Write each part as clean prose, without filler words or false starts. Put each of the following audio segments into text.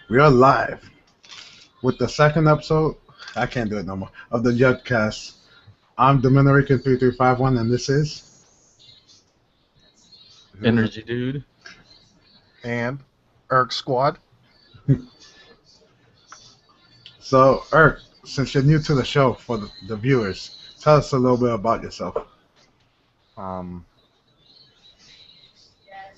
We are live with the second episode. I can't do it no more of the Yudd. I'm Dominican 3351, and this is Energy dude. And Erg Squad. so Eric. Since you're new to the show, for the viewers, tell us a little bit about yourself. Um,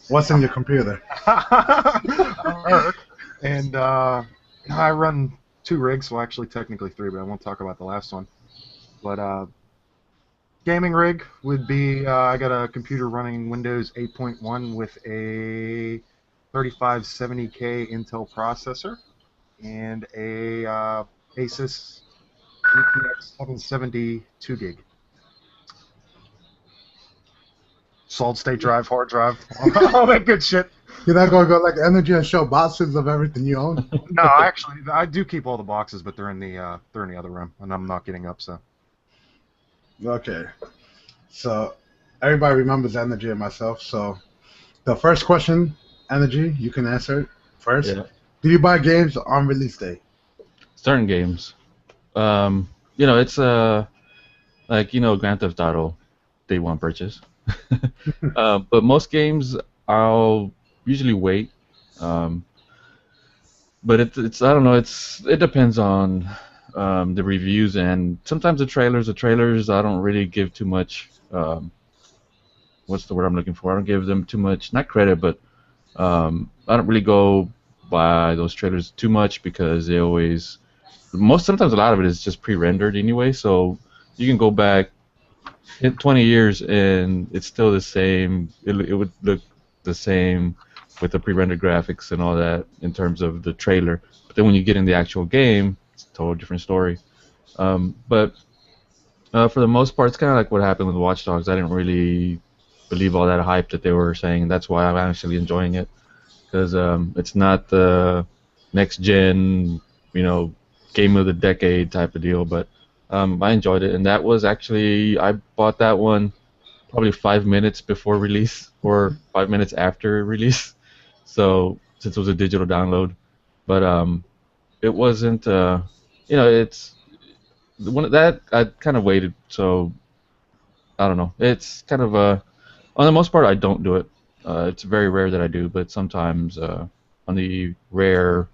What's in your computer? I'm Erg, and I run 2 rigs, well actually technically 3, but I won't talk about the last one. But gaming rig would be I got a computer running Windows 8.1 with a 3570K Intel processor and a Asus GTX 770 2 gig. Solid state drive, hard drive, all that good shit. You're not gonna go like Energy and show boxes of everything you own? No, actually, I do keep all the boxes, but they're in the other room, and I'm not getting up. So Okay. So everybody remembers Energy and myself. So the first question, Energy, you can answer it first. Yeah. Do you buy games on release day? Certain games. It's Grand Theft Auto, day one purchase. But most games I'll usually wait. But it's I don't know. It depends on the reviews, and sometimes the trailers. The trailers I don't really give too much. What's the word I'm looking for? I don't give them too much, not credit, but I don't really go by those trailers too much because they always sometimes a lot of it is just pre-rendered anyway, so you can go back in 20 years and it's still the same. It would look the same with the pre-rendered graphics and all that in terms of the trailer. But then when you get in the actual game, it's a totally different story. But for the most part, it's kind of like what happened with Watch Dogs. I didn't really believe all that hype that they were saying, and that's why I'm actually enjoying it. Because it's not the next gen, game of the decade type of deal, but I enjoyed it, and that was actually I bought that one probably 5 minutes before release or 5 minutes after release. So since it was a digital download, but it wasn't, it's one that I kind of waited. So I don't know. It's kind of on the most part I don't do it. It's very rare that I do, but sometimes on the rare,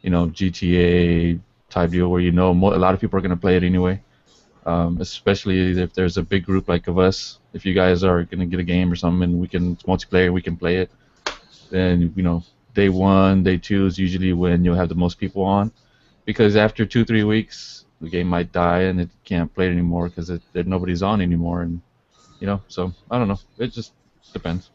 GTA type deal where a lot of people are going to play it anyway, especially if there's a big group like of us. If you guys are going to get a game or something and it's multiplayer, we can play it. Then day 1, day 2 is usually when you'll have the most people on, because after 2-3 weeks the game might die and it can't play it anymore because nobody's on anymore, and so I don't know. It just depends.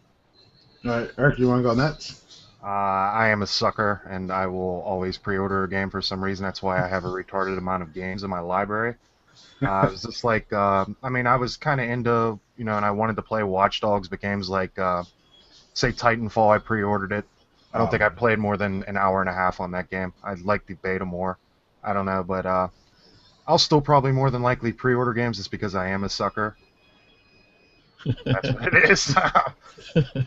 All right, Eric, you want to go next? I am a sucker, and I will always pre-order a game for some reason. That's why I have a retarded amount of games in my library. It was just like, I was kind of into, and I wanted to play Watch Dogs, but games like, say, Titanfall, I pre-ordered it. I don't think I played more than an hour and a half on that game. I'd like the beta more. I don't know, but I'll still probably more than likely pre-order games just because I am a sucker. That's what it is.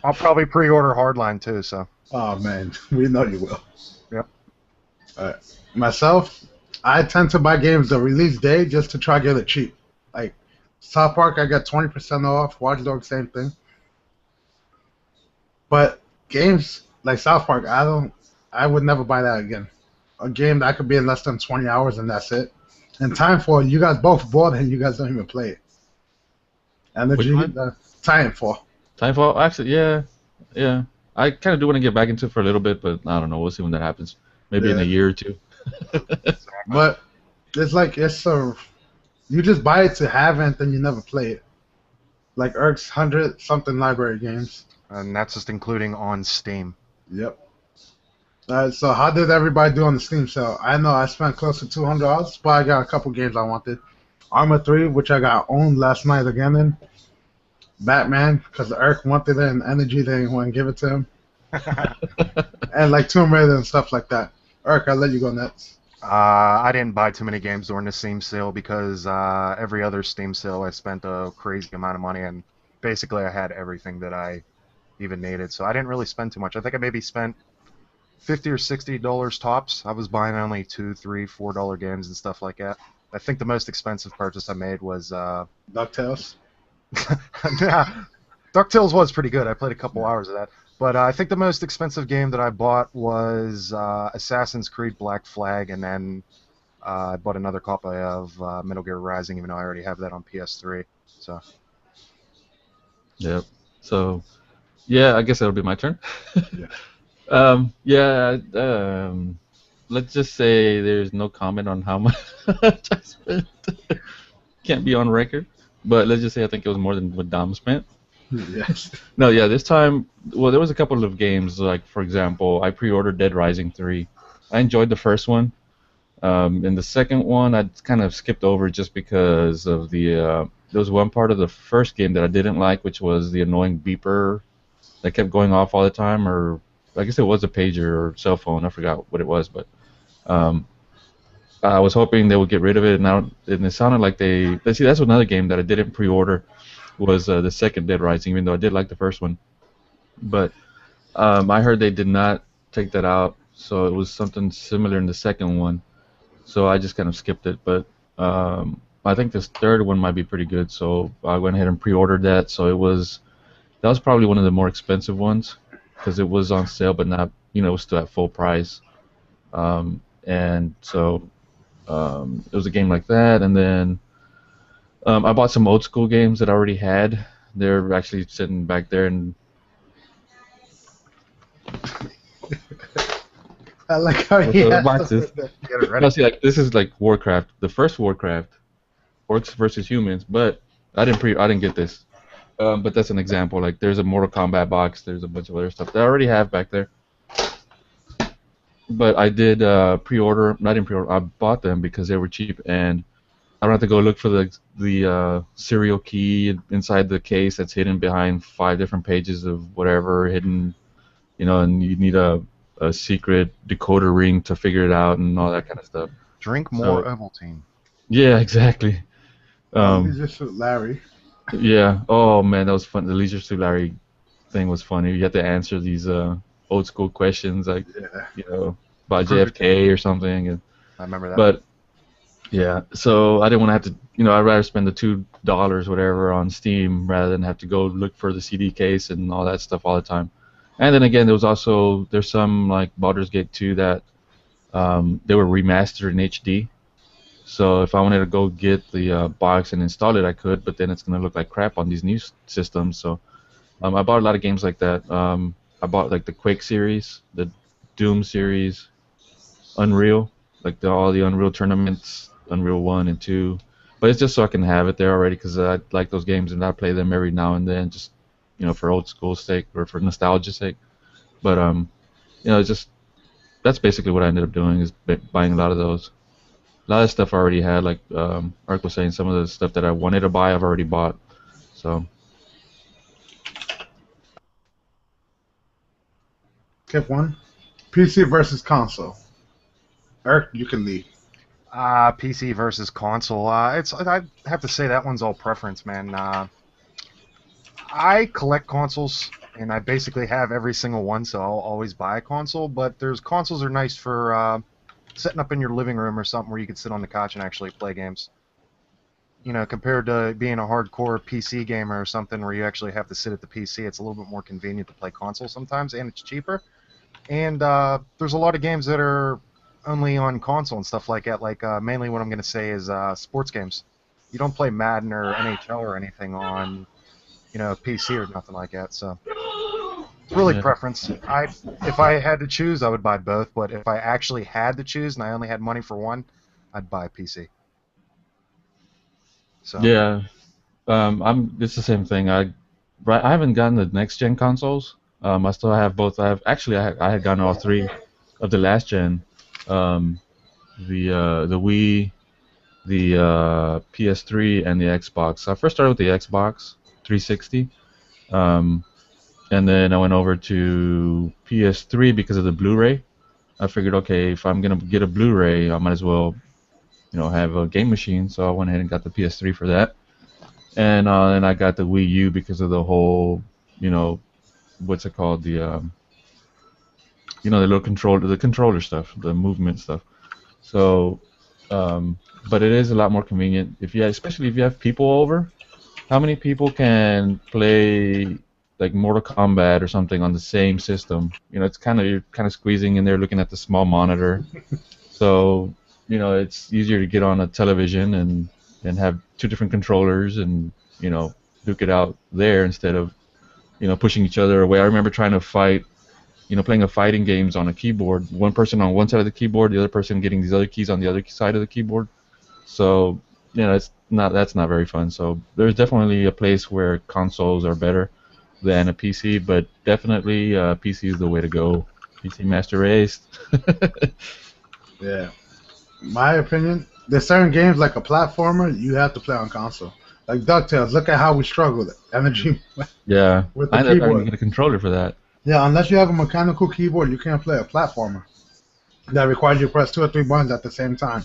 I'll probably pre-order Hardline too, so. Oh man, we know you will. Yep. All right. Myself, I tend to buy games the release day just to try to get it cheap. Like South Park, I got 20% off. Watch Dogs, same thing. But games like South Park, I would never buy that again. A game that could be in less than 20 hours and that's it. And Titanfall, you guys both bought it and you guys don't even play it. Energy, Titanfall. Titanfall, actually, yeah. I kind of do want to get back into it for a little bit, but I don't know. We'll see when that happens. Maybe in a year or two. But it's like you just buy it to have it and then you never play it. Like Eric's 100-something library games. And that's just including on Steam. Yep. So how did everybody do on the Steam sale? I know I spent close to $200, but I got a couple games I wanted. Arma 3, which I got owned last night again in. Batman, because Eric wanted it and Energy, they didn't want to give it to him. And like Tomb Raider and stuff like that. Eric, I'll let you go next. I didn't buy too many games during the Steam sale because every other Steam sale I spent a crazy amount of money, and basically I had everything that I even needed. So I didn't really spend too much. I think I maybe spent $50 or $60 tops. I was buying only $2, $3, $4 games and stuff like that. I think the most expensive purchase I made was DuckTales. nah, DuckTales was pretty good. I played a couple hours of that. But I think the most expensive game that I bought was Assassin's Creed Black Flag, and then I bought another copy of Metal Gear Rising, even though I already have that on PS3. So Yep. So yeah, I guess that'll be my turn. Yeah. Yeah. Let's just say there's no comment on how much I spent. Can't be on record. But let's just say I think it was more than what Dom spent. Yes. No, yeah, this time, well, there was a couple of games, like, for example, I pre-ordered Dead Rising 3. I enjoyed the first one. And the second one, I kind of skipped over just because of there was one part of the first game that I didn't like, which was the annoying beeper that kept going off all the time, or I guess it was a pager or cell phone. I forgot what it was, but I was hoping they would get rid of it, and it sounded like let's see, that's another game that I didn't pre-order, was the second Dead Rising, even though I did like the first one. But I heard they did not take that out, so it was something similar in the second one. So I just kind of skipped it. But I think this third one might be pretty good, so I went ahead and pre-ordered that. So that was probably one of the more expensive ones because it was on sale, but not, it was still at full price. And so it was a game like that, and then I bought some old school games that I already had. They're actually sitting back there, and I like how those he are the has boxes. get it ready. No, see, like this is like Warcraft, the first Warcraft, Orcs versus Humans, but I didn't get this. But that's an example. Like there's a Mortal Kombat box, there's a bunch of other stuff that I already have back there. But I did pre-order. I didn't pre-order. I bought them because they were cheap, and I don't have to go look for the serial key inside the case that's hidden behind 5 different pages of whatever hidden, and you need a secret decoder ring to figure it out and all that kind of stuff. Drink more Ovaltine. Yeah, exactly. Leisure Suit Larry. Yeah. Oh man, that was fun. The Leisure Suit Larry thing was funny. You had to answer these old school questions like, Yeah. about JFK or something. And, I remember that. but yeah, so I didn't want to have to, I'd rather spend the $2 whatever on Steam rather than have to go look for the CD case and all that stuff all the time. And then again, there's some like Baldur's Gate 2 that they were remastered in HD. So if I wanted to go get the box and install it, I could, but then it's going to look like crap on these new systems. So I bought a lot of games like that. I bought like the Quake series, the Doom series, Unreal, like all the Unreal tournaments, Unreal 1 and 2. But it's just so I can have it there already because I like those games and I play them every now and then, just for old school sake or for nostalgia's sake. But it's just that's basically what I ended up doing is buying a lot of those. A lot of stuff I already had, like Ark was saying, some of the stuff that I wanted to buy I've already bought. So Kept one. PC versus console. Eric, you can lead. PC versus console. I have to say that one's all preference, man. I collect consoles, and I basically have every single one, so I'll always buy a console. But consoles are nice for setting up in your living room or something where you can sit on the couch and actually play games. Compared to being a hardcore PC gamer or something where you actually have to sit at the PC, it's a little bit more convenient to play console sometimes, and it's cheaper. And there's a lot of games that are only on console and stuff like that. Like mainly what I'm going to say is sports games. You don't play Madden or NHL or anything on PC or nothing like that. So it's really preference. If I had to choose, I would buy both. But if I actually had to choose and I only had money for one, I'd buy a PC. So yeah, it's the same thing. I haven't gotten the next gen consoles. I still have both. I had gotten all 3 of the last gen. The Wii, the PS3, and the Xbox. So I first started with the Xbox 360, and then I went over to PS3 because of the Blu-ray. I figured, okay, if I'm gonna get a Blu-ray, I might as well, have a game machine. So I went ahead and got the PS3 for that, and then I got the Wii U because of the whole, what's it called, the the little the controller stuff, the movement stuff. So, um, but it is a lot more convenient if you, especially if you have people over. How many people can play like Mortal Kombat or something on the same system? It's you're kind of squeezing in there, looking at the small monitor. So, it's easier to get on a television and have two different controllers and duke it out there instead of pushing each other away. I remember trying to fight, playing a fighting games on a keyboard. One person on one side of the keyboard, the other person getting these other keys on the other side of the keyboard. So, that's not very fun. So there's definitely a place where consoles are better than a PC, but definitely PC is the way to go. PC Master Race. Yeah. My opinion, there's certain games like a platformer you have to play on console. Like DuckTales, look at how we struggled. Energy Yeah, with the I ended up having to keyboard. get a controller for that. Yeah, unless you have a mechanical keyboard, you can't play a platformer. That requires you to press two or three buttons at the same time.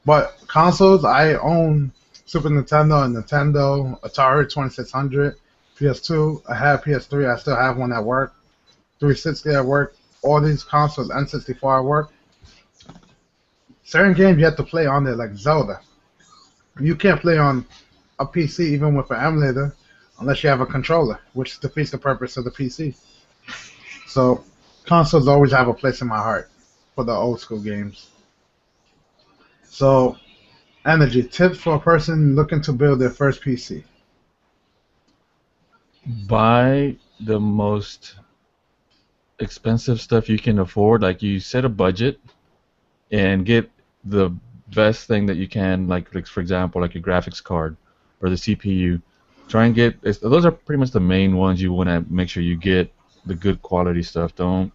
But consoles, I own Super Nintendo and Nintendo, Atari 2600, PS2. I have PS3. I still have one at work. 360 at work. All these consoles, N64 at work. Certain games you have to play on there, like Zelda. You can't play on a PC even with an emulator unless you have a controller, which defeats the purpose of the PC. So consoles always have a place in my heart for the old school games. So energy tips for a person looking to build their first PC. Buy the most expensive stuff you can afford. Like you set a budget and get the best thing that you can, like for example, like your graphics card or the CPU. Try and get those are pretty much the main ones you want to make sure you get the good quality stuff. Don't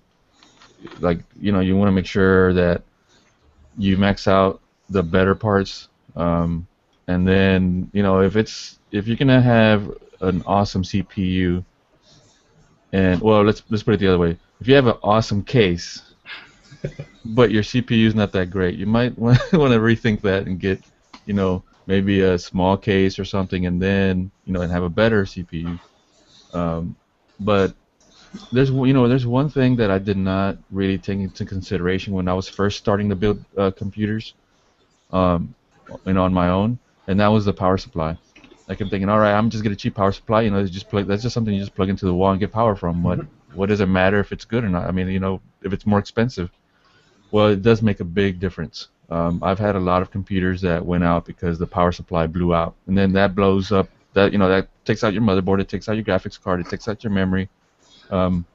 you want to make sure that you max out the better parts, and then if you're gonna have an awesome CPU, and well, let's put it the other way. If you have an awesome case but your CPU is not that great, you might want to rethink that and get, maybe a small case or something, and then, and have a better CPU. Um, but there's one thing that I did not really take into consideration when I was first starting to build computers, um, on my own, and that was the power supply. Like I'm thinking, all right, I'm just get a cheap power supply. It's just that's just something you just plug into the wall and get power from. What does it matter if it's good or not? I mean, if it's more expensive. Well, it does make a big difference. I've had a lot of computers that went out because the power supply blew out, and then that blows up. That takes out your motherboard, it takes out your graphics card, it takes out your memory. Um,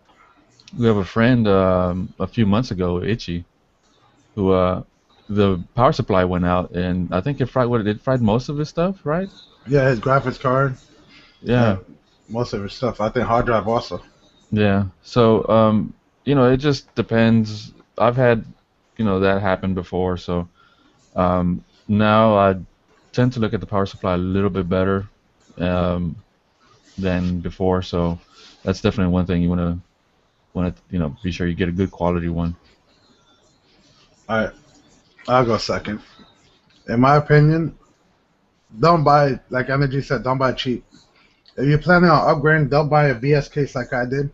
we have a friend a few months ago, Itchy, who the power supply went out, and I think it fried most of his stuff, right? Yeah, his graphics card Yeah, and most of his stuff. I think hard drive also. yeah. So it just depends. I've had that happen before, so now I tend to look at the power supply a little bit better um, than before. So that's definitely one thing you want to be sure you get a good quality one. All right, I'll go second. In my opinion, don't buy, like Energy said, don't buy cheap. If you're planning on upgrading, don't buy a BS case like I did.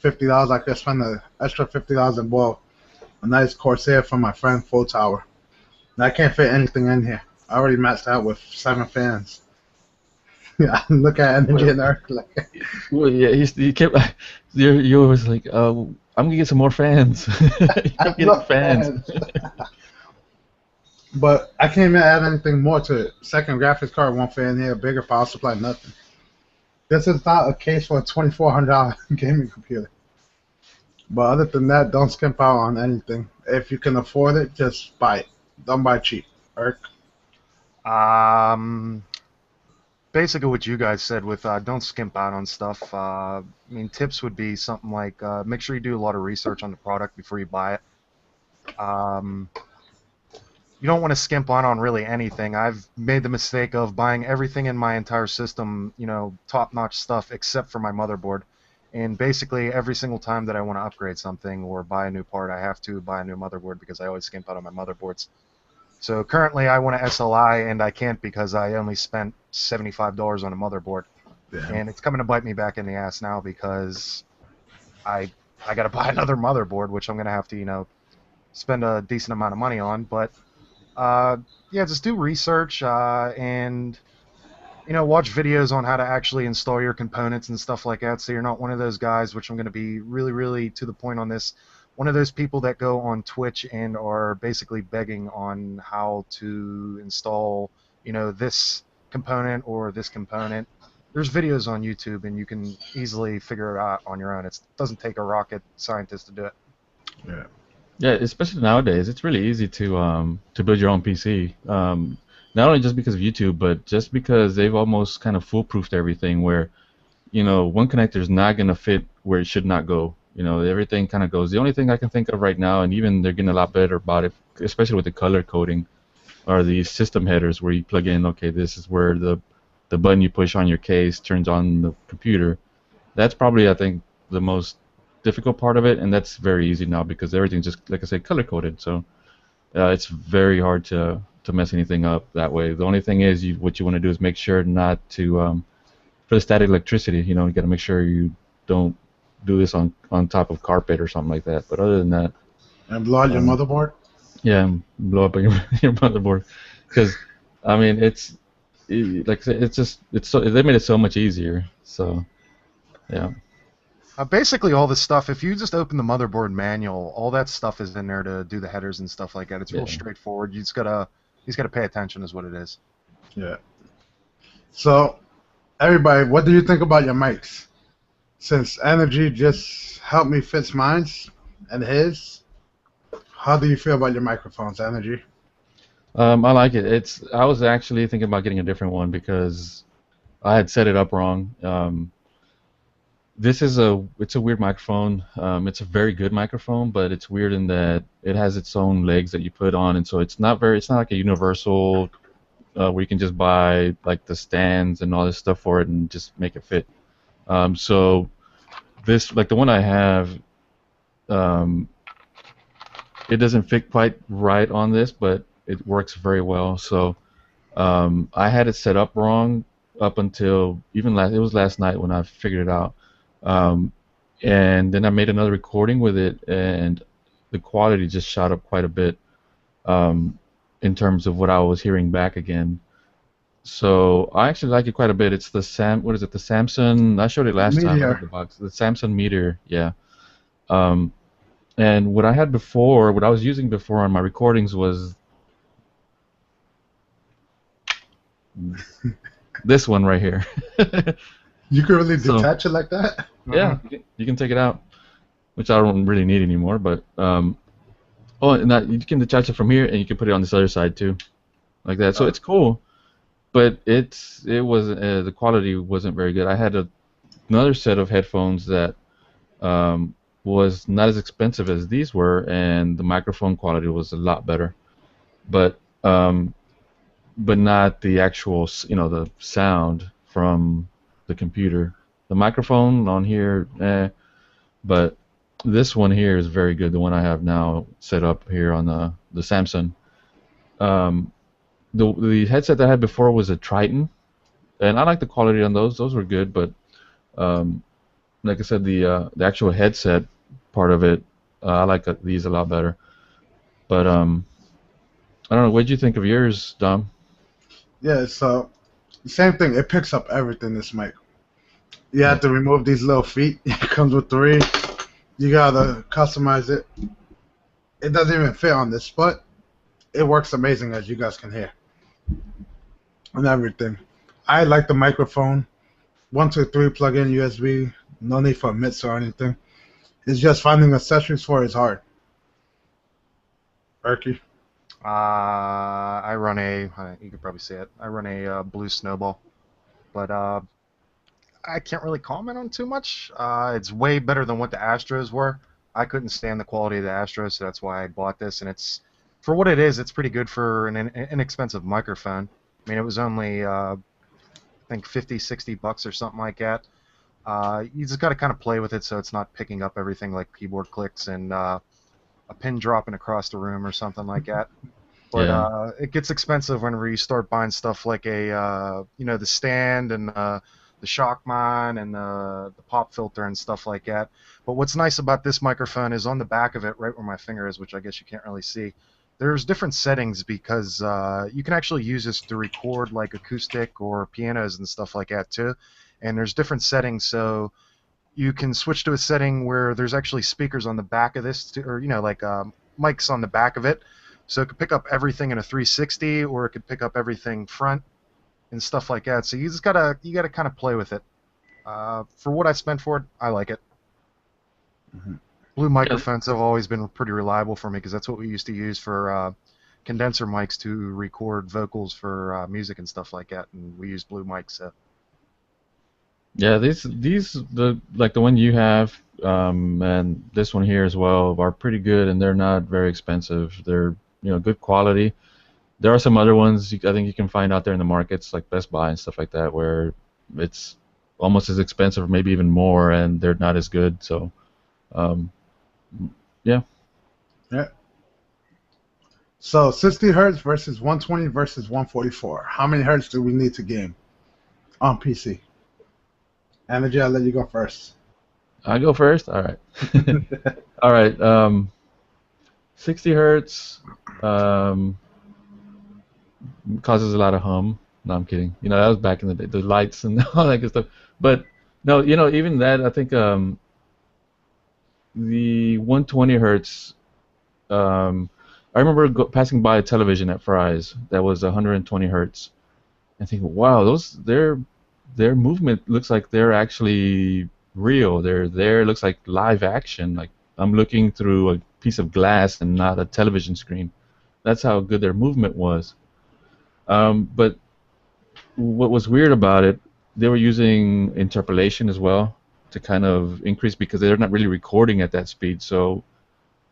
$50, I could spend an extra $50 and bought a nice Corsair from my friend Full Tower. And I can't fit anything in here. I already maxed out with 7 fans. Yeah, look at Energy and Earth. Like, Well, yeah, he kept. You always like, I'm gonna get some more fans. You kept getting look, fans. fans. But I can't even add anything more to it. Second graphics card, one fan here, bigger power supply, nothing. This is not a case for a $2,400 gaming computer. But other than that, don't skimp out on anything. If you can afford it, just buy it. Don't buy cheap. Irk. Um, Basically what you guys said with don't skimp out on stuff. I mean, tips would be something like make sure you do a lot of research on the product before you buy it. You don't want to skimp on really anything. I've made the mistake of buying everything in my entire system, top-notch stuff except for my motherboard. And basically every single time that I want to upgrade something or buy a new part, I have to buy a new motherboard because I always skimp out on my motherboards. So currently I want a SLI and I can't because I only spent $75 on a motherboard. Yeah. And it's coming to bite me back in the ass now because I I got to buy another motherboard, which I'm gonna have to, spend a decent amount of money on. But uh, yeah, just do research and watch videos on how to actually install your components and stuff like that, so you're not one of those guys, which I'm going to be really, really to the point on this, one of those people that go on Twitch and are basically begging on how to install, this component or this component. There's videos on YouTube, and you can easily figure it out on your own. It doesn't take a rocket scientist to do it. Yeah. Yeah, especially nowadays, it's really easy to build your own PC. Not only just because of YouTube, but just because they've almost kind of foolproofed everything. Where one connector is not going to fit where it should not go. Everything kind of goes. The only thing I can think of right now, and even they're getting a lot better about it, especially with the color coding, are these system headers where you plug in. Okay, this is where the button you push on your case turns on the computer. That's probably, I think, the most difficult part of it, and that's very easy now because everything's just, like I said, color coded. So it's very hard to mess anything up that way. The only thing is, what you want to do is make sure not to for the static electricity. You got to make sure you don't do this on top of carpet or something like that. But other than that, And blow out your motherboard? yeah, blow up your motherboard, because I mean like I said, it's so they made it so much easier. So yeah. Basically, all this stuff, if you just open the motherboard manual, all that stuff is in there to do the headers and stuff like that. It's real Yeah. straightforward. You just gotta pay attention, is what it is. Yeah. So, everybody, what do you think about your mics? Since Energy just helped me fix mine and his, how do you feel about your microphones, Energy? I like it. I was actually thinking about getting a different one because I had set it up wrong. It's a weird microphone. It's a very good microphone, but it's weird in that it has its own legs that you put on, and so it's not like a universal where you can just buy like the stands and all this stuff for it and just make it fit. So this, like the one I have, um, it doesn't fit quite right on this, but it works very well. So I had it set up wrong up until it was last night when I figured it out. Um, and then I made another recording with it, and the quality just shot up quite a bit in terms of what I was hearing back again. So I actually like it quite a bit. It's the what is it? The Samsung. I showed it last time. I Meteor. had the box. The Samsung Meteor. Yeah. Um, and what I was using before on my recordings was this one right here. You could really So- detach it like that? Yeah, you can take it out, which I don't really need anymore. But and you can detach it from here, and you can put it on this other side too, like that. So it's cool, but it was the quality wasn't very good. I had another set of headphones that was not as expensive as these were, and the microphone quality was a lot better, but not the actual the sound from the computer. The microphone on here, but this one here is very good. The one I have now set up here on the Samsung. The headset that I had before was a Triton, and I like the quality on those. Those were good, but like I said, the actual headset part of it, I like these a lot better. But I don't know. What did you think of yours, Dom? Yeah, so same thing. It picks up everything, this mic. You have to remove these little feet. It comes with 3. You gotta customize it. It doesn't even fit on this, but it works amazing, as you guys can hear. And everything. I like the microphone. 1, 2, 3 plug-in USB. No need for a mixer or anything. It's just finding accessories for it is hard. Erky. I run you could probably see it. I run a blue snowball, but I can't really comment on too much. It's way better than what the Astros were. I couldn't stand the quality of the Astros, so that's why I bought this. And for what it is, it's pretty good for an inexpensive microphone. I mean, it was only I think 50, 60 bucks or something like that. You just got to kind of play with it so it's not picking up everything like keyboard clicks and a pin dropping across the room or something like that. But it gets expensive whenever you start buying stuff like the stand and the Shockmine and the pop filter and stuff like that. But what's nice about this microphone is on the back of it, right where my finger is, which I guess you can't really see, there's different settings because you can actually use this to record like acoustic or pianos and stuff like that too. And there's different settings, so you can switch to a setting where there's actually speakers on the back of this, or like mics on the back of it, so it could pick up everything in a 360, or it could pick up everything front and stuff like that. So you gotta kind of play with it. For what I spent for it, I like it. Mhm. Blue microphones have always been pretty reliable for me because that's what we used to use for condenser mics to record vocals for music and stuff like that, and we use blue mics. So. Yeah, the like the one you have, and this one here as well are pretty good, and they're not very expensive. They're good quality. There are some other ones I think you can find out there in the markets, like Best Buy and stuff like that, where it's almost as expensive, or maybe even more, and they're not as good. So, um, yeah. Yeah. So 60 hertz versus 120 versus 144. How many hertz do we need to game on PC? Energy, I'll let you go first. I go first. All right. All right. 60 hertz causes a lot of hum. No, I'm kidding. That was back in the day, the lights and all that good stuff. But no, even that, I think the 120 hertz. I remember passing by a television at Fry's that was 120 hertz, and thinking, wow, their movement looks like they're actually real. They're there. It looks like live action. Like I'm looking through a piece of glass and not a television screen. That's how good their movement was. But what was weird about it, they were using interpolation as well to kind of increase, because they're not really recording at that speed. So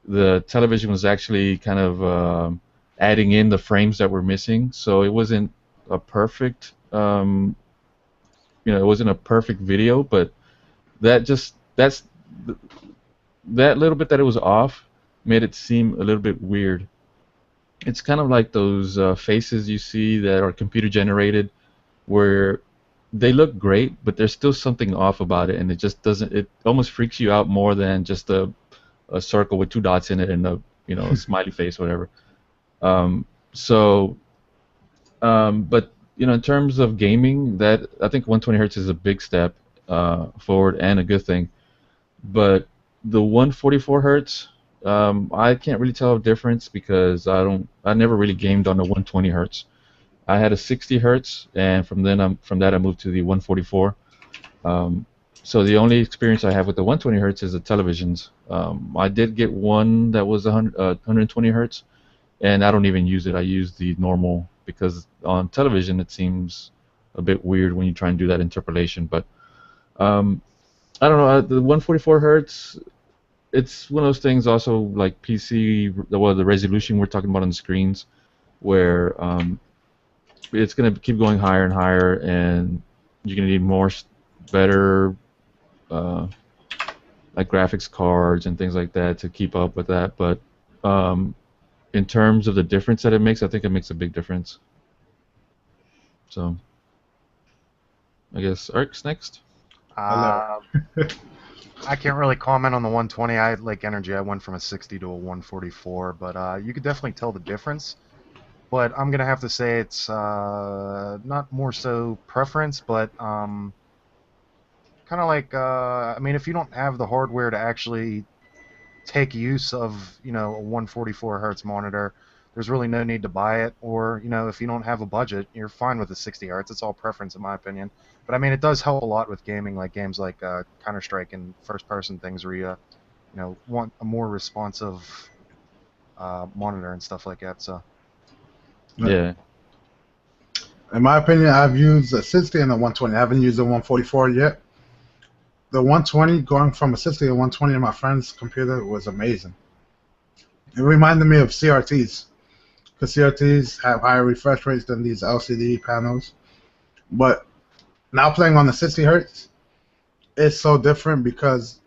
the television was actually kind of adding in the frames that were missing. So it wasn't a perfect, it wasn't a perfect video, but that little bit that it was off made it seem a little bit weird. It's kind of like those faces you see that are computer generated, where they look great, but there's still something off about it, and it just doesn't. It almost freaks you out more than just a circle with two dots in it and a smiley face, whatever. So, but in terms of gaming, that I think 120 hertz is a big step forward and a good thing. But the 144 hertz, I can't really tell a difference because I never really gamed on the 120 hertz. I had a 60 hertz, and from that I moved to the 144. So the only experience I have with the 120 hertz is the televisions. I did get one that was 120 hertz, and I don't even use it. I use the normal because on television it seems a bit weird when you try and do that interpolation. But I don't know. The 144 hertz, it's one of those things. Also, like PC, the resolution we're talking about on the screens, where it's going to keep going higher and higher, and you're going to need more, better, like graphics cards and things like that to keep up with that. But in terms of the difference that it makes, I think it makes a big difference. So, I guess Ark's next. I can't really comment on the 120. I like energy. I went from a 60 to a 144, but you could definitely tell the difference. But I'm gonna have to say it's not more so preference, but kind of like I mean, if you don't have the hardware to actually take use of a 144 hertz monitor, there's really no need to buy it. Or if you don't have a budget, you're fine with the 60 hertz. It's all preference in my opinion. But I mean, it does help a lot with gaming, like games like Counter-Strike and first-person things where you want a more responsive monitor and stuff like that. So. Yeah. In my opinion, I've used a 60 and a 120. I haven't used a 144 yet. The 120, going from a 60 to 120 in my friend's computer was amazing. It reminded me of CRTs, because CRTs have higher refresh rates than these LCD panels. But now playing on the 60 hertz, it's so different because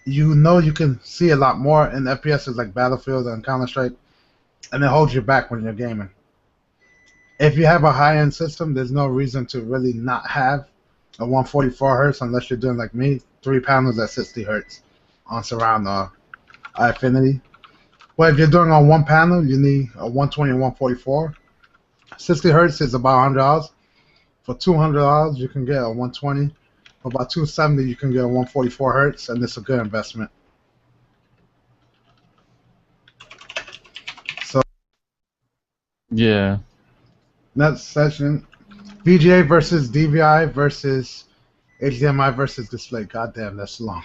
you can see a lot more in FPSs like Battlefield and Counter-Strike, and it holds you back when you're gaming. If you have a high-end system, there's no reason to really not have at 144 hertz, unless you're doing like me, 3 panels at 60 hertz on surround Infinity. But if you're doing on one panel, you need a 120 and 144. 60 hertz is about $100. For $200, you can get a 120. For about $270, you can get a 144 hertz, and it's a good investment. So Yeah. next session, VGA versus DVI versus HDMI versus display. Goddamn, that's long.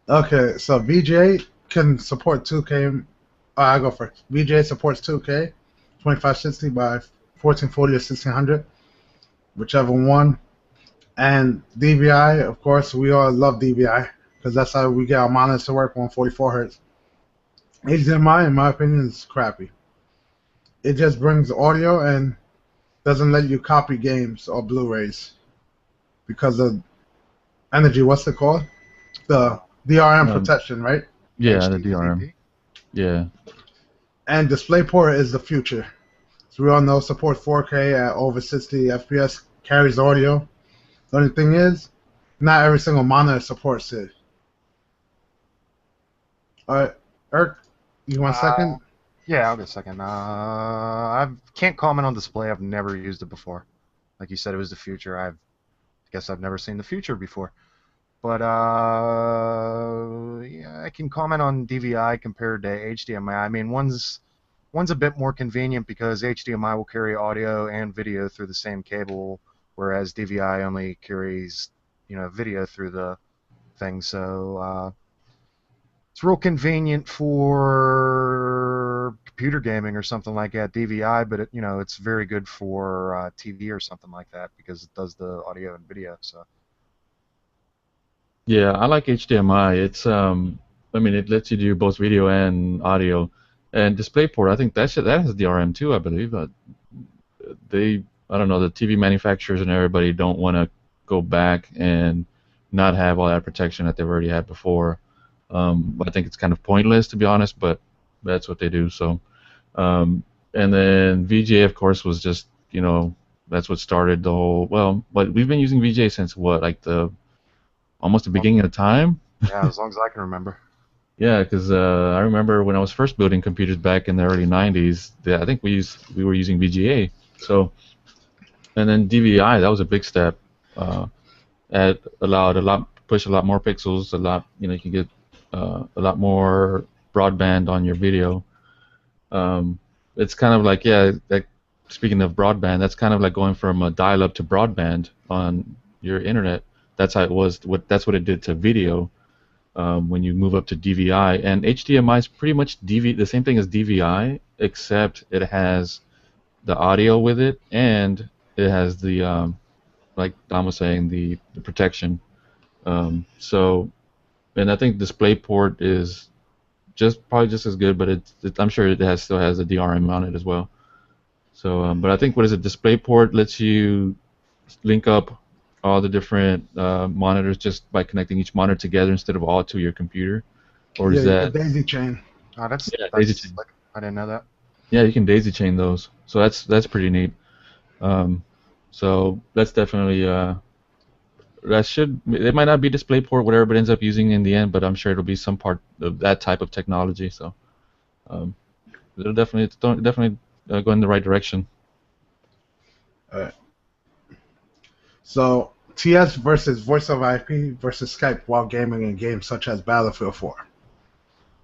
Okay, so VGA can support 2K. I go first. VGA supports 2K, 2560 by 1440 or 1600, whichever one. And DVI, of course, we all love DVI because that's how we get our monitors to work 144 hertz. HDMI, in my opinion, is crappy. It just brings audio and doesn't let you copy games or Blu-rays because of energy. What's it called? The DRM protection, right? Yeah, the DRM. HDVP? Yeah. And DisplayPort is the future. So we all know support 4K at over 60 FPS, carries audio. The only thing is, not every single monitor supports it. All right, Eric, you want a second? Yeah, I'll get a second. I can't comment on display. I've never used it before. Like you said, it was the future. I guess I've never seen the future before. But yeah, I can comment on DVI compared to HDMI. I mean, one's a bit more convenient because HDMI will carry audio and video through the same cable, whereas DVI only carries, video through the thing. So it's real convenient for computer gaming or something like that, DVI, but it's very good for TV or something like that because it does the audio and video. So. Yeah, I like HDMI. It's I mean, it lets you do both video and audio. And DisplayPort, I think that has DRM too, I believe. I don't know, the TV manufacturers and everybody don't want to go back and not have all that protection that they've already had before. I think it's kind of pointless, to be honest, but that's what they do. So, and then VGA, of course, was just, that's what started the whole. Well, but we've been using VGA since what, like almost the beginning of time. Yeah, as long as I can remember. Yeah, because I remember when I was first building computers back in the early '90s. I think we were using VGA. So, and then DVI, that was a big step. It allowed push a lot more pixels, you can get a lot more broadband on your video. It's kind of like, speaking of broadband, that's kind of like going from a dial-up to broadband on your internet. That's how it was. That's what it did to video when you move up to DVI. And HDMI is pretty much the same thing as DVI, except it has the audio with it, and it has the like Don was saying, the protection. So, and I think DisplayPort is probably just as good, but I'm sure it still has a DRM on it as well. So, but I think DisplayPort lets you link up all the different monitors just by connecting each monitor together instead of all to your computer. Or is that daisy chain? Oh, that's daisy chain. I didn't know that. Yeah, you can daisy chain those. So that's pretty neat. So that's definitely it might not be DisplayPort whatever it ends up using in the end, but I'm sure it'll be some part of that type of technology. So it'll definitely go in the right direction. All right. So TS versus voice over IP versus Skype while gaming in games such as Battlefield 4.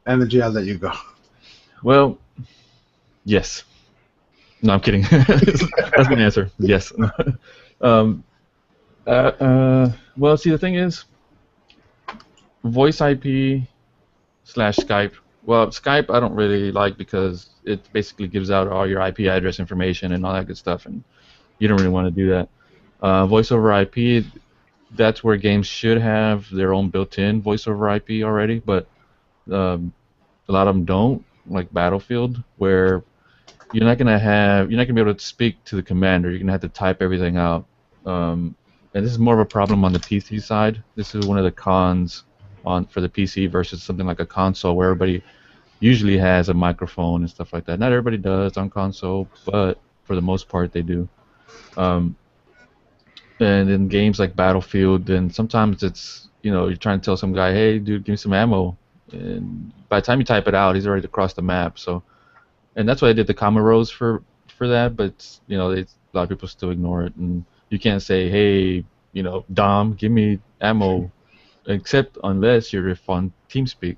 Energy, I'll let you go. Well, yes. No, I'm kidding. That's my answer. Yes. Well, see, the thing is, voice IP / Skype. Well, Skype I don't really like because it basically gives out all your IP address information and all that good stuff, and you don't really want to do that. Voice over IP, that's where games should have their own built-in voice over IP already, but a lot of them don't, like Battlefield, where you're not gonna be able to speak to the commander. You're gonna have to type everything out. And this is more of a problem on the PC side. This is one of the cons for the PC versus something like a console, where everybody usually has a microphone and stuff like that. Not everybody does on console, but for the most part, they do. Um, and in games like Battlefield, then sometimes it's you're trying to tell some guy, hey, dude, give me some ammo, and by the time you type it out, he's already across the map. So, and that's why I did the comma rows for that. But a lot of people still ignore it, and you can't say, hey, Dom, give me ammo, except unless you're on TeamSpeak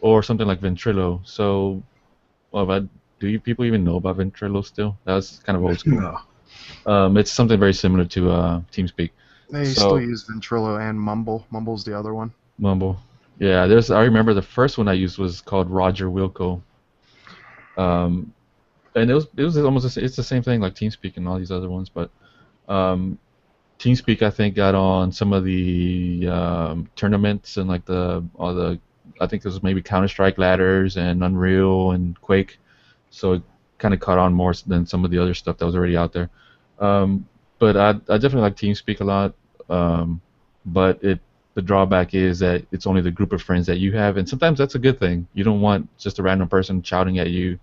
or something like Ventrilo. So, well, do you people even know about Ventrilo still? That's kind of old school. No. It's something very similar to TeamSpeak. They still So use Ventrilo and Mumble. Mumble's the other one. Mumble, yeah. I remember the first one I used was called Roger Wilco, um, and it was almost it's the same thing like TeamSpeak and all these other ones, but um, TeamSpeak I think got on some of the tournaments and like all the I think there was maybe Counter-Strike ladders and Unreal and Quake, so it kind of caught on more than some of the other stuff that was already out there. Um, but I definitely like TeamSpeak a lot. Um, but the drawback is that it's only the group of friends that you have, and sometimes that's a good thing. You don't want just a random person shouting at you,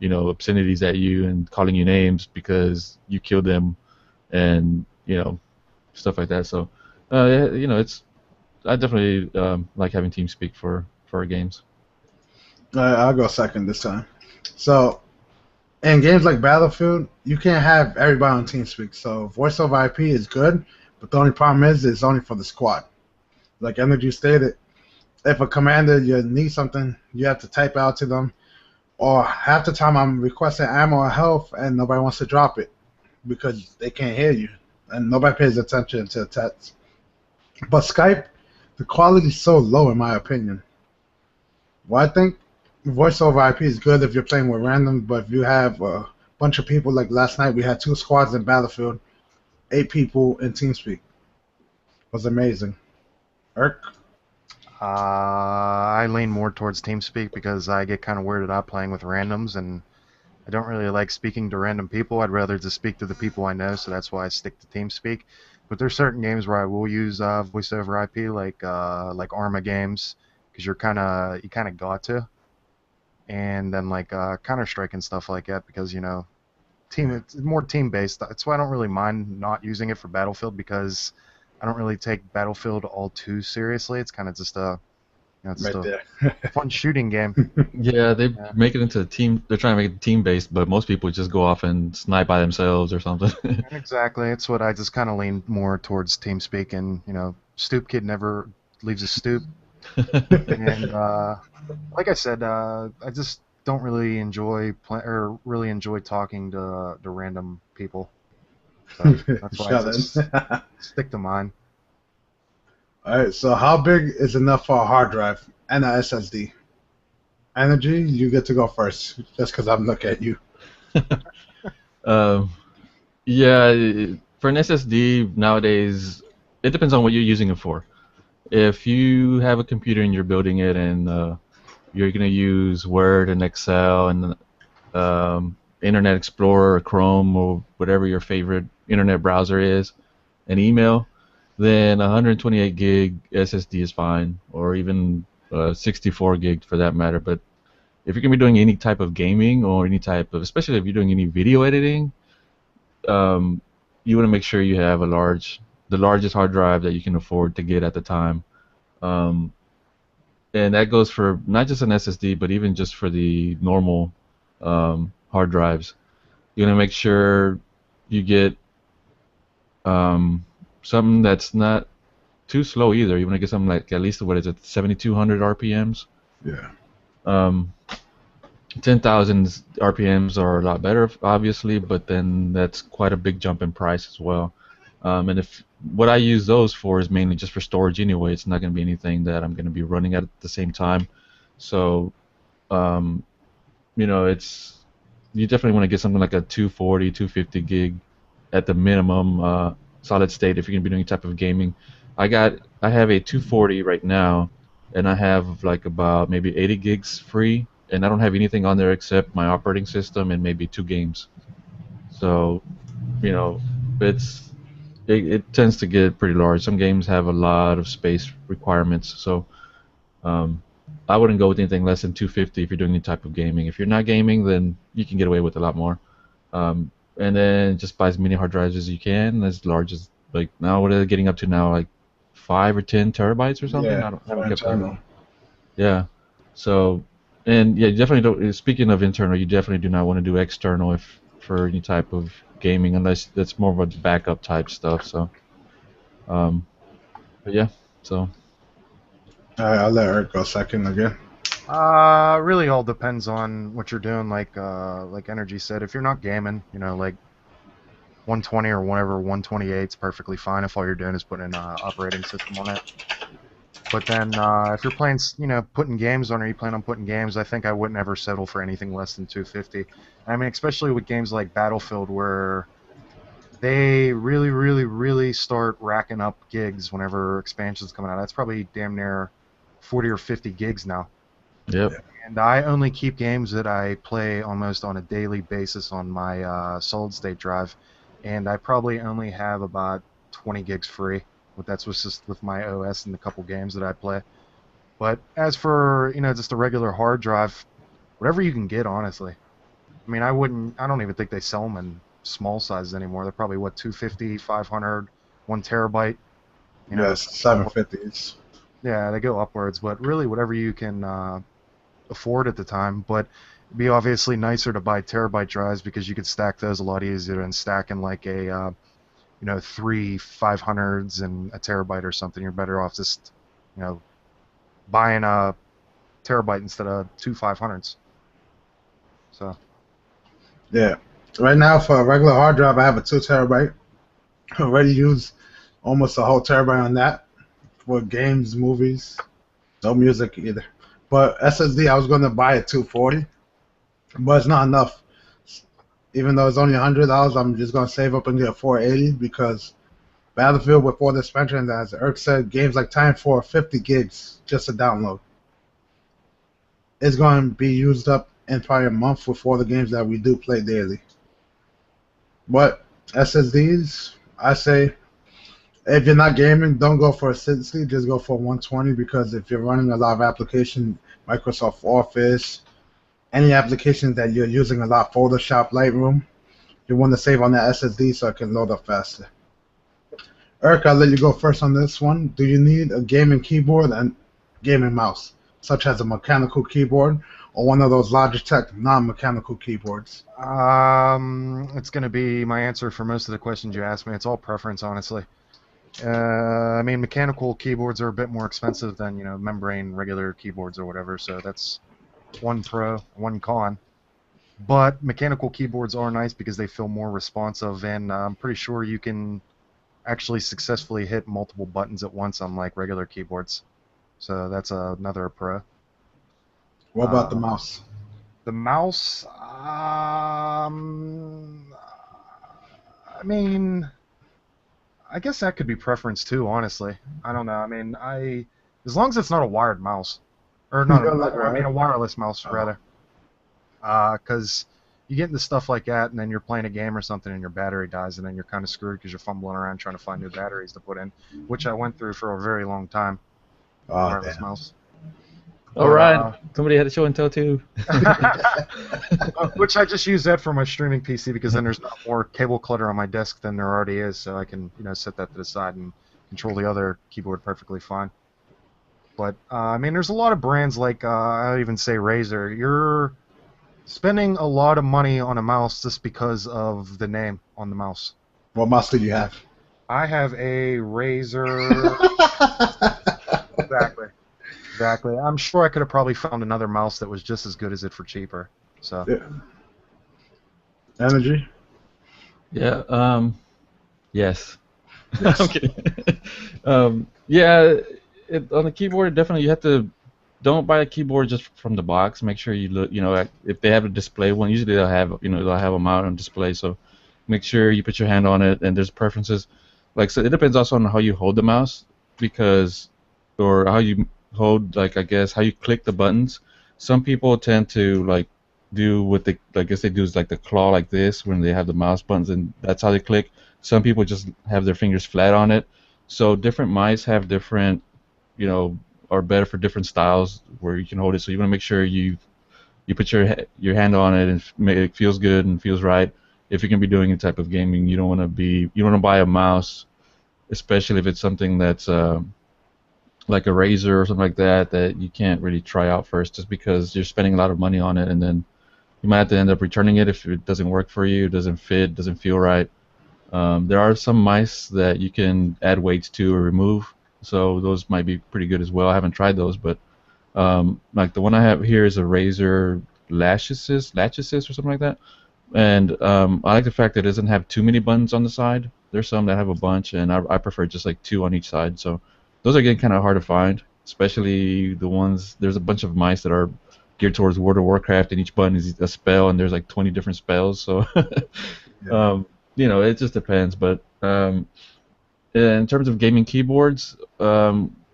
obscenities at you and calling you names because you killed them, and stuff like that. So, yeah, it's I definitely like having TeamSpeak for our games. I'll go second this time. So, in games like Battlefield, you can't have everybody on TeamSpeak. So, voice over IP is good, but the only problem is it's only for the squad. Like Energy stated, if a commander you need something, you have to type out to them. Or half the time I'm requesting ammo or health and nobody wants to drop it because they can't hear you and nobody pays attention to the text. But Skype, the quality is so low in my opinion. Well, I think voice over IP is good if you're playing with random, but if you have a bunch of people, like last night we had 2 squads in Battlefield, 8 people in TeamSpeak. It was amazing. Irk? I lean more towards TeamSpeak because I get kind of weirded out playing with randoms, and I don't really like speaking to random people. I'd rather just speak to the people I know, so that's why I stick to TeamSpeak. But there's certain games where I will use voice over IP, like Arma games, because you kind of got to, and then like Counter-Strike and stuff like that, because it's more team based. That's why I don't really mind not using it for Battlefield, because I don't really take Battlefield all too seriously. It's kind of just it's Right just there. a fun shooting game. Yeah, they Yeah. make it into a team. They're trying to make it team based, but most people just go off and snipe by themselves or something. Exactly. It's what I just kind of lean more towards TeamSpeak, and Stoop Kid never leaves a stoop. And like I said, I just don't really really enjoy talking to random people. So that's why I Shut just in. stick to mine. Alright, so how big is enough for a hard drive and a SSD? Energy, you get to go first, just because I'm looking at you. um, yeah, for an SSD nowadays, it depends on what you're using it for. If you have a computer and you're building it and you're going to use Word and Excel and Internet Explorer or Chrome or whatever your favorite internet browser is, and email, then 128 gig SSD is fine, or even 64 gig for that matter. But if you're going to be doing any type of gaming or any type of, especially if you're doing any video editing, um, you want to make sure you have the largest hard drive that you can afford to get at the time. Um, and that goes for not just an SSD, but even just for the normal hard drives. You're gonna make sure you get something that's not too slow either. You want to get something like at least what is it, 7,200 RPMs. Yeah. Um, 10,000 RPMs are a lot better, obviously, but then that's quite a big jump in price as well. And if what I use those for is mainly just for storage anyway, it's not going to be anything that I'm going to be running at the same time. So, um, it's you definitely want to get something like a 240, 250 gig at the minimum solid state if you're going to be doing any type of gaming. I have a 240 right now, and I have like about maybe 80 gigs free, and I don't have anything on there except my operating system and maybe 2 games. So, you know, it tends to get pretty large. Some games have a lot of space requirements, so um, I wouldn't go with anything less than 250 if you're doing any type of gaming. If you're not gaming, then you can get away with a lot more. Um, and then just buy as many hard drives as you can, as large as like now what are they getting up to now, like 5 or 10 terabytes or something? Yeah, I for haven't kept up. internal. Yeah. So, and yeah, you definitely don't. Speaking of internal, you definitely do not want to do external if for any type of gaming, unless that's more of a backup type stuff. So, um, but yeah. So Alright, I'll let Eric go second again. Really all depends on what you're doing. Like Energy said, if you're not gaming, like 120 or whatever, 128 is perfectly fine if all you're doing is putting an operating system on it. But then if you're playing, putting games on, or you plan on putting games, I think I wouldn't ever settle for anything less than 250. I mean, especially with games like Battlefield, where they really, really, really start racking up gigs whenever expansions coming out. That's probably damn near 40 or 50 gigs now. yep. And I only keep games that I play almost on a daily basis on my solid state drive, and I probably only have about 20 gigs free. But that's just with my OS and the couple games that I play. But as for just a regular hard drive, whatever you can get, honestly. I mean, I don't even think they sell them in small sizes anymore. They're probably what 250, 500, 1 terabyte. Yes, 750s. Yeah, they go upwards. But really, whatever you can afford at the time. But it'd be obviously nicer to buy terabyte drives because you could stack those a lot easier than stacking like a 3 500s and a terabyte or something. You're better off just you know buying a terabyte instead of 2 500s. So Yeah. Right now, for a regular hard drive, I have a 2 terabyte. I already used almost a whole terabyte on that for games, movies, no music either. But SSD, I was going to buy a 240, but it's not enough. Even though it's only $100, I'm just going to save up and get a 480 because Battlefield with all the expansion, as Eric said, games like Time for 50 gigs just to download. It's going to be used up in probably a month with all the games that we do play daily. But SSDs, I say, if you're not gaming, don't go for a 60, just go for 120 because if you're running a lot of applications, Microsoft Office, any applications that you're using a lot, Photoshop, Lightroom, you want to save on that SSD so it can load up faster. Eric, I'll let you go first on this one. Do you need a gaming keyboard and gaming mouse, such as a mechanical keyboard or one of those Logitech non-mechanical keyboards? it's going to be my answer for most of the questions you asked me. It's all preference, honestly. I mean, mechanical keyboards are a bit more expensive than membrane regular keyboards or whatever. So that's one pro, one con. But mechanical keyboards are nice because they feel more responsive, and I'm pretty sure you can actually successfully hit multiple buttons at once, unlike regular keyboards. So that's another pro. What about the Uh, mouse? the mouse, I mean, I guess that could be preference too. Honestly, I don't know. I mean, as long as it's not a wired mouse, or You not, don't like I mean a wired? wireless mouse Oh. rather, because you get into stuff like that, and then you're playing a game or something, and your battery dies, and then you're kind of screwed because you're fumbling around trying to find new batteries to put in, which I went through for a very long time. Oh, Wireless damn. mouse. All But right. Somebody had a show and tell too. which I just use that for my streaming PC because then there's not more cable clutter on my desk than there already is, so I can set that to the side and control the other keyboard perfectly fine. But I mean, there's a lot of brands like I even say Razer. You're spending a lot of money on a mouse just because of the name on the mouse. What mouse do you have? I have a Razer. Exactly. Exactly. I'm sure I could have probably found another mouse that was just as good as it for cheaper. So. Yeah. Energy? Yeah. Yes. Yes. I'm kidding. Yeah. On the keyboard, definitely you have to. Don't buy a keyboard just from the box. Make sure you look. If they have a display one, usually they'll have them out on display. So make sure you put your hand on it. And there's preferences. Like so, it depends also on how you hold the mouse, because, or how you hold, like I guess how you click the buttons. Some people tend to like do what they, I guess they do is like the claw like this when they have the mouse buttons, and that's how they click. Some people just have their fingers flat on it. So different mice have different, are better for different styles where you can hold it. So you want to make sure you put your hand on it and it feels good and feels right. if you're gonna be doing any type of gaming, you don't want to buy a mouse, especially if it's something that's like a Razer or something like that you can't really try out first, just because you're spending a lot of money on it, and then you might have to end up returning it if it doesn't work for you, doesn't fit, doesn't feel right. There are some mice that you can add weights to or remove, so those might be pretty good as well. I haven't tried those, but like the one I have here is a Razer Latch Assist or something like that. And I like the fact that it doesn't have too many buttons on the side. There's some that have a bunch, and I prefer just like two on each side. So those are getting kind of hard to find, especially the ones. There's a bunch of mice that are geared towards World of Warcraft, and each button is a spell, and there's like 20 different spells. So Yeah. it just depends. But in terms of gaming keyboards,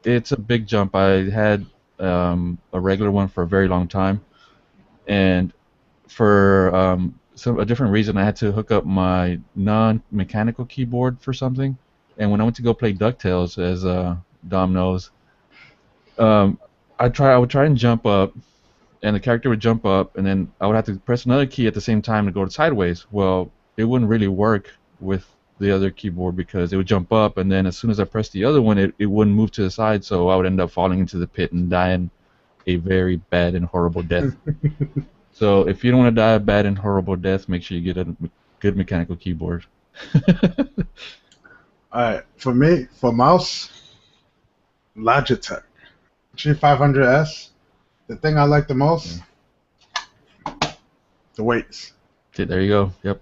it's a big jump. I had a regular one for a very long time, and for a different reason, I had to hook up my non-mechanical keyboard for something. And when I went to go play DuckTales, as Dom knows, um, I would try and jump up, and the character would jump up, and then I would have to press another key at the same time to go sideways. Well, it wouldn't really work with the other keyboard because it would jump up, and then as soon as I pressed the other one, it wouldn't move to the side, so I would end up falling into the pit and dying a very bad and horrible death. So if you don't want to die a bad and horrible death, make sure you get a good mechanical keyboard. Alright, for me, for mouse, Logitech G500S. The thing I like the most, the weights. Okay, there you go. Yep.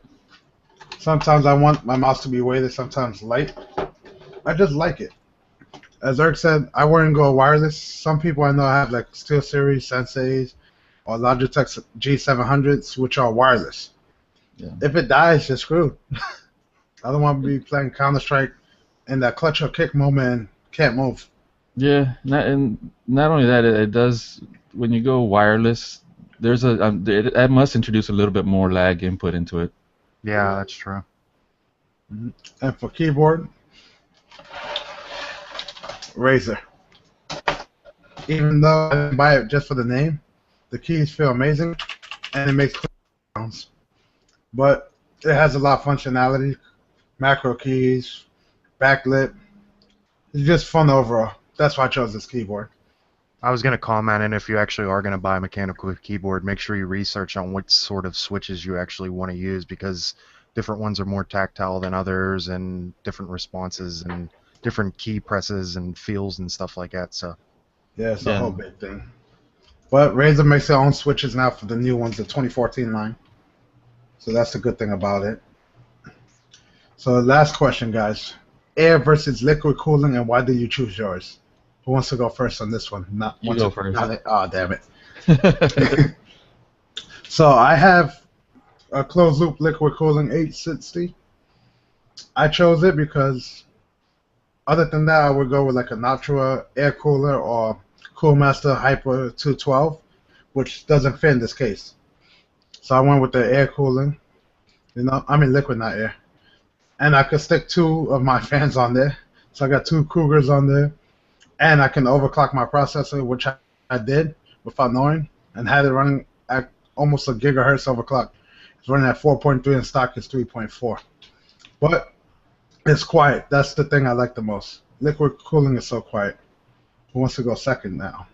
Sometimes I want my mouse to be weighted, sometimes light. I just like it. As Eric said, I wouldn't go wireless. Some people I know have like SteelSeries, Senseis, or Logitech G700s, which are wireless. Yeah. If it dies, you're screwed. I don't want to be playing Counter-Strike in that clutch or kick moment and can't move. Yeah, not only that, it does when you go wireless. There's it must introduce a little bit more lag input into it. Yeah, that's true. And for keyboard, Razer. Even though I didn't buy it just for the name, the keys feel amazing and it makes sounds. But it has a lot of functionality, macro keys, backlit. It's just fun overall. That's why I chose this keyboard. I was going to comment, and if you actually are going to buy a mechanical keyboard, make sure you research on what sort of switches you actually want to use, because different ones are more tactile than others, and different responses, and different key presses and feels and stuff like that. So yeah, it's a whole big thing. But Razer makes their own switches now for the new ones, the 2014 line. So that's the good thing about it. So last question, guys. Air versus liquid cooling, and why did you choose yours? Who wants to go first on this one? You go first. Oh, damn it. So I have a closed loop liquid cooling 860. I chose it because other than that, I would go with like a Natra air cooler or Coolmaster Hyper 212, which doesn't fit in this case. So I went with the air cooling. I mean liquid, not air. And I could stick two of my fans on there. So I got two Cougars on there. And I can overclock my processor, which I did without knowing, and had it running at almost a gigahertz overclock. It's running at 4.3 and stock is 3.4. But it's quiet. That's the thing I like the most. Liquid cooling is so quiet. Who wants to go second now?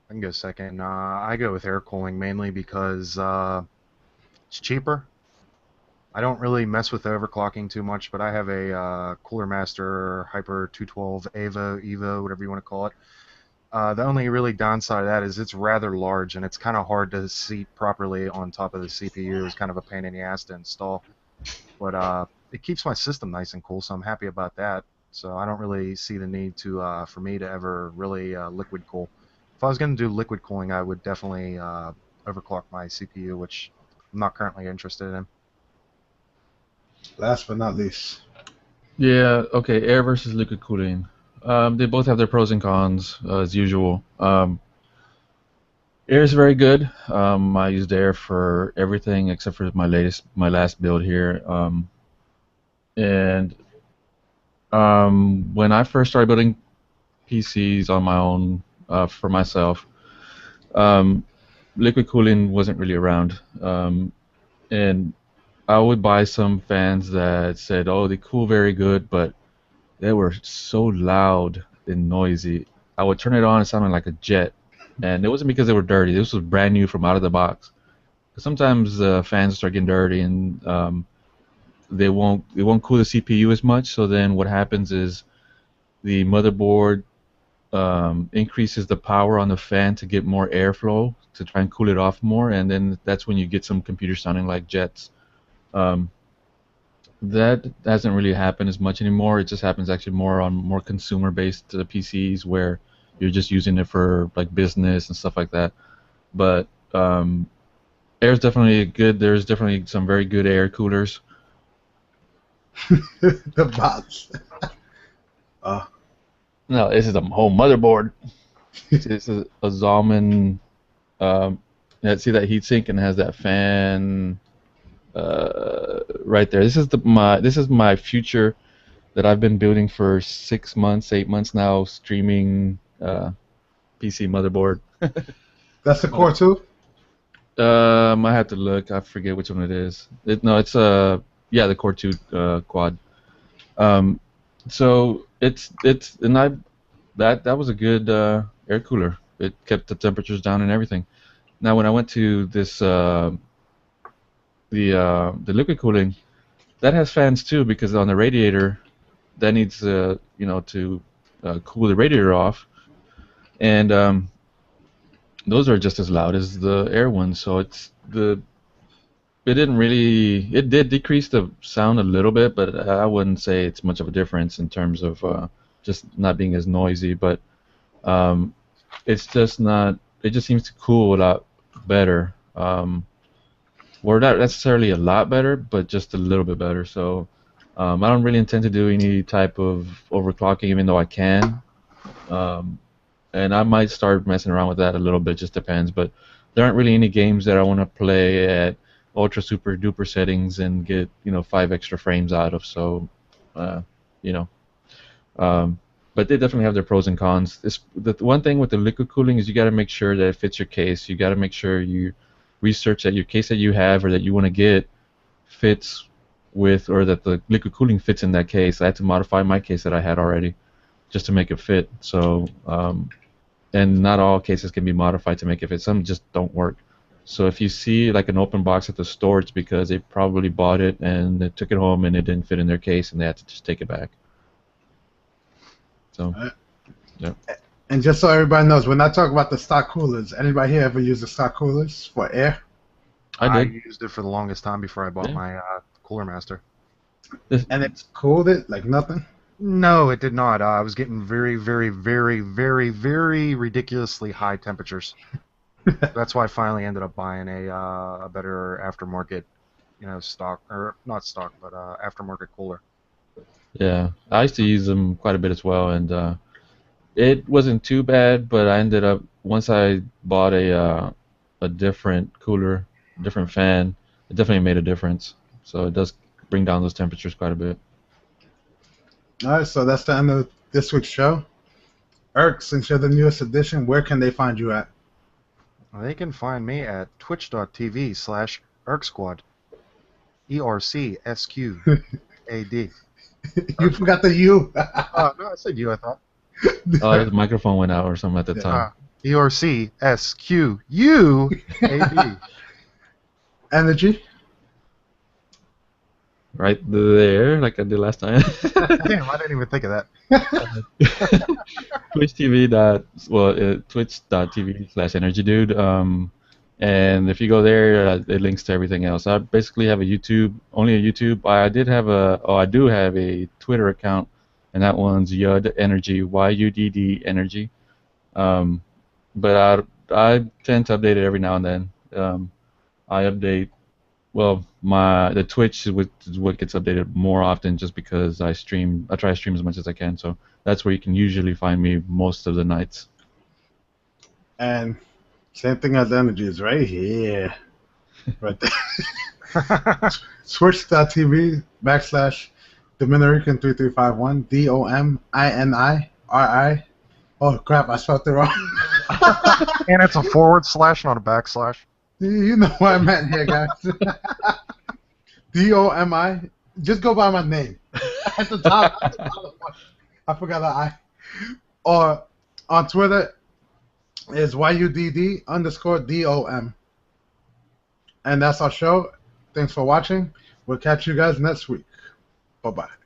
I can go second. I go with air cooling mainly because it's cheaper. I don't really mess with overclocking too much, but I have a Cooler Master Hyper 212 Evo, whatever you want to call it. The only really downside of that is it's rather large, and it's kind of hard to seat properly on top of the CPU. It's kind of a pain in the ass to install. But it keeps my system nice and cool, so I'm happy about that. So I don't really see the need to for me to ever really liquid cool. If I was going to do liquid cooling, I would definitely overclock my CPU, which I'm not currently interested in. Last but not least. Yeah, okay, air versus liquid cooling. They both have their pros and cons, as usual. Air is very good. I used air for everything except for my last build here. And when I first started building PCs on my own for myself, liquid cooling wasn't really around. And I would buy some fans that said, "Oh, they cool very good," but they were so loud and noisy. I would turn it on, it sounded like a jet, and it wasn't because they were dirty. This was brand new from out of the box. Sometimes fans start getting dirty, and they won't cool the CPU as much. So then what happens is the motherboard increases the power on the fan to get more airflow to try and cool it off more, and then that's when you get some computers sounding like jets. Um, that hasn't really happened as much anymore. It just happens actually more on more consumer-based PCs where you're just using it for like business and stuff like that. But air's definitely good. There's definitely some very good air coolers. The box. No, this is a whole motherboard. This is a Zalman. Um, yeah, see that heatsink and it has that fan right there. This is my future that I've been building for 6 months, 8 months now. Streaming PC motherboard. That's the core too. I have to look. I forget which one it is. No, it's yeah, the Core 2 quad. Um, so it's and I that was a good air cooler. It kept the temperatures down and everything. Now when I went to this the liquid cooling, that has fans too because on the radiator that needs to cool the radiator off, and those are just as loud as the air ones. So it did decrease the sound a little bit, but I wouldn't say it's much of a difference in terms of just not being as noisy. But um, it's just not. It just seems to cool a lot better. Or not necessarily a lot better, but just a little bit better. So I don't really intend to do any type of overclocking, even though I can. Um, and I might start messing around with that a little bit. Just depends. But there aren't really any games that I want to play at ultra super duper settings and get 5 extra frames out of. So, uh, you know. Um, but they definitely have their pros and cons. The one thing with the liquid cooling is you got to make sure that it fits your case. You got to make sure you research that your case that you have or that you want to get fits with, or that the liquid cooling fits in that case. I had to modify my case that I had already just to make it fit. So, and not all cases can be modified to make it fit. Some just don't work. So if you see like an open box at the store, it's because they probably bought it and they took it home and it didn't fit in their case and they had to just take it back. So, yeah. And just so everybody knows, when I talk about the stock coolers, anybody here ever use the stock coolers for air? I did. used it for the longest time before I bought Yeah. my Cooler Master. And it's cooled it like nothing? No, it did not. I was getting very, very, very, very, very ridiculously high temperatures. That's why I finally ended up buying a better aftermarket, stock, or not stock, but aftermarket cooler. Yeah, I used to use them quite a bit as well, and it wasn't too bad. But I ended up once I bought a different cooler, different fan. It definitely made a difference. So it does bring down those temperatures quite a bit. All right, so that's the end of this week's show. Erk, since you're the newest addition, where can they find you at? They can find me at twitch.tv/ErkSquad. ERCSQAD. You forgot the U. No, I said you, I thought. Oh, the microphone went out or something at the time. ERCSQUAD. Energy. Right there, like I did last time. Damn, I didn't even think of that. Twitch.tv/energydude. And if you go there, it links to everything else. I basically have only a YouTube. I do have a Twitter account, and that one's Yudd Energy, YUDD Energy. But I tend to update it every now and then. I update. Well, the Twitch is what gets updated more often, just because I try to stream as much as I can. So that's where you can usually find me most of the nights. And same thing as Energy is right here. Right there. Twitch.tv/Dominican3351 DOMINIRI. Oh crap, I spelled it wrong. And it's a /, not a /. You know what I meant here, guys. DOMI. Just go by my name. At the top, I forgot that I. Or on Twitter is YUDD_DOM. And that's our show. Thanks for watching. We'll catch you guys next week. Bye-bye.